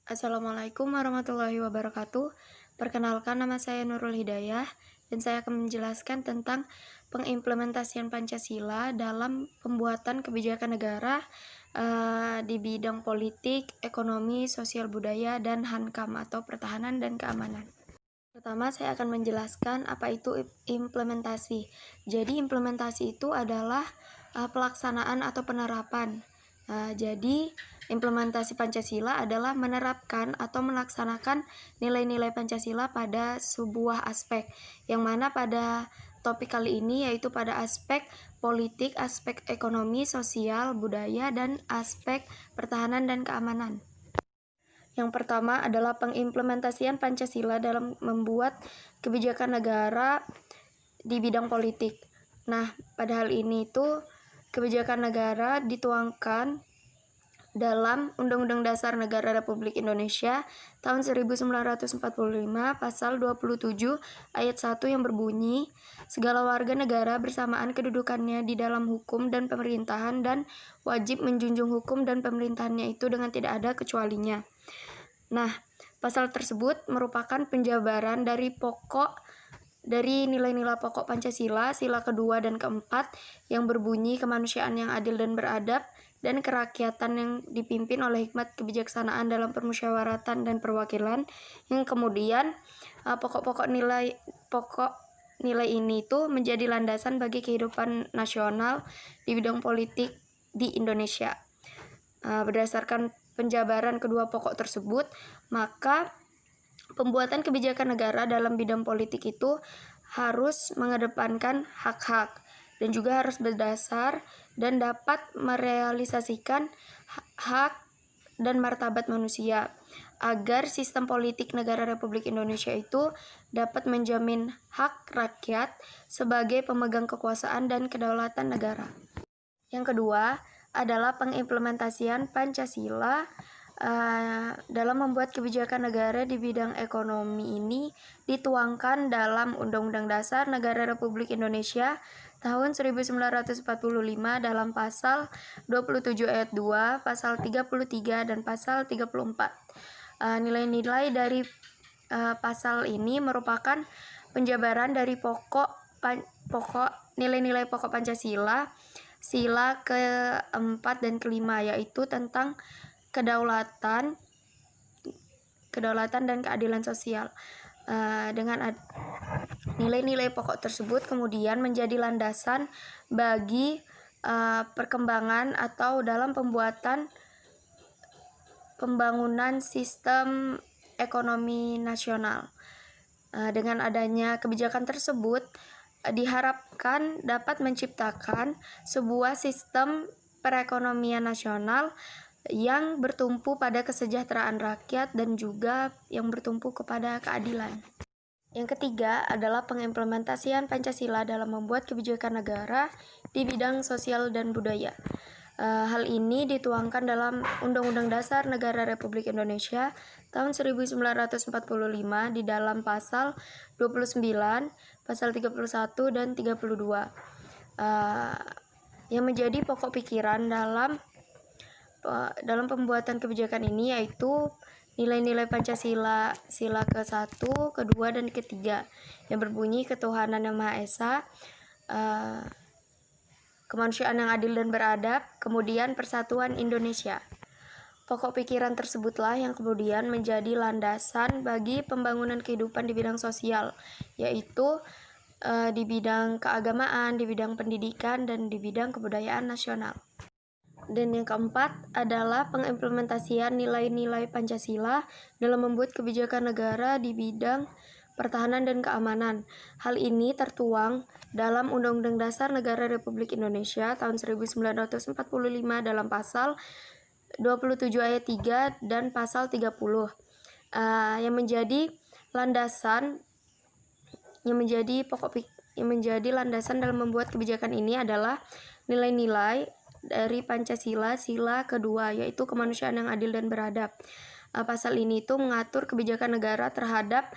Assalamualaikum warahmatullahi wabarakatuh. Perkenalkan, nama saya Nurul Hidayah dan saya akan menjelaskan tentang pengimplementasian Pancasila dalam pembuatan kebijakan negara di bidang politik, ekonomi, sosial budaya, dan Hankam atau pertahanan dan keamanan. Pertama, saya akan menjelaskan apa itu implementasi. Jadi, implementasi itu adalah pelaksanaan atau penerapan. Jadi, implementasi Pancasila adalah menerapkan atau melaksanakan nilai-nilai Pancasila pada sebuah aspek, yang mana pada topik kali ini yaitu pada aspek politik, aspek ekonomi, sosial, budaya, dan aspek pertahanan dan keamanan. Yang pertama adalah pengimplementasian Pancasila dalam membuat kebijakan negara di bidang politik. Nah, pada hal ini itu kebijakan negara dituangkan dalam Undang-Undang Dasar Negara Republik Indonesia tahun 1945 pasal 27 ayat 1 yang berbunyi, segala warga negara bersamaan kedudukannya di dalam hukum dan pemerintahan dan wajib menjunjung hukum dan pemerintahannya itu dengan tidak ada kecualinya. Nah, pasal tersebut merupakan penjabaran dari nilai-nilai pokok Pancasila, sila kedua dan keempat, yang berbunyi kemanusiaan yang adil dan beradab, dan kerakyatan yang dipimpin oleh hikmat kebijaksanaan dalam permusyawaratan dan perwakilan, yang kemudian pokok nilai ini itu menjadi landasan bagi kehidupan nasional di bidang politik di Indonesia. Berdasarkan penjabaran kedua pokok tersebut, maka pembuatan kebijakan negara dalam bidang politik itu harus mengedepankan hak-hak dan juga harus berdasar dan dapat merealisasikan hak dan martabat manusia agar sistem politik negara Republik Indonesia itu dapat menjamin hak rakyat sebagai pemegang kekuasaan dan kedaulatan negara. Yang kedua adalah pengimplementasian Pancasila dalam membuat kebijakan negara di bidang ekonomi ini dituangkan dalam Undang-Undang Dasar Negara Republik Indonesia tahun 1945 dalam pasal 27 ayat 2, pasal 33 dan pasal 34. Nilai-nilai dari pasal ini merupakan penjabaran dari nilai-nilai pokok Pancasila sila keempat dan kelima, yaitu tentang kedaulatan dan keadilan sosial. Dengan nilai-nilai pokok tersebut kemudian menjadi landasan bagi perkembangan atau dalam pembangunan sistem ekonomi nasional. Dengan adanya kebijakan tersebut diharapkan dapat menciptakan sebuah sistem perekonomian nasional yang bertumpu pada kesejahteraan rakyat dan juga yang bertumpu kepada keadilan. Yang ketiga adalah pengimplementasian Pancasila dalam membuat kebijakan negara di bidang sosial dan budaya. Hal ini dituangkan dalam Undang-Undang Dasar Negara Republik Indonesia tahun 1945 di dalam pasal 29, pasal 31 dan 32. Yang menjadi pokok pikiran dalam pembuatan kebijakan ini yaitu nilai-nilai Pancasila sila ke-1, kedua, dan ketiga yang berbunyi ketuhanan yang Maha Esa, kemanusiaan yang adil dan beradab, kemudian persatuan Indonesia. Pokok pikiran tersebutlah yang kemudian menjadi landasan bagi pembangunan kehidupan di bidang sosial, yaitu di bidang keagamaan, di bidang pendidikan, dan di bidang kebudayaan nasional. Dan yang keempat adalah pengimplementasian nilai-nilai Pancasila dalam membuat kebijakan negara di bidang pertahanan dan keamanan. Hal ini tertuang dalam Undang-Undang Dasar Negara Republik Indonesia tahun 1945 dalam pasal 27 ayat 3 dan pasal 30. Yang menjadi landasan yang menjadi landasan dalam membuat kebijakan ini adalah nilai-nilai dari Pancasila sila kedua, yaitu kemanusiaan yang adil dan beradab. Pasal ini itu mengatur kebijakan negara terhadap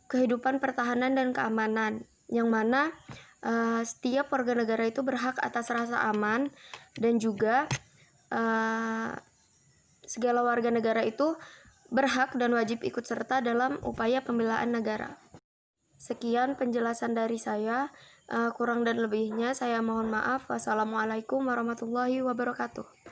kehidupan pertahanan dan keamanan, yang mana setiap warga negara itu berhak atas rasa aman dan juga segala warga negara itu berhak dan wajib ikut serta dalam upaya pembelaan negara. Sekian penjelasan dari saya. Kurang dan lebihnya saya mohon maaf. Wassalamualaikum warahmatullahi wabarakatuh.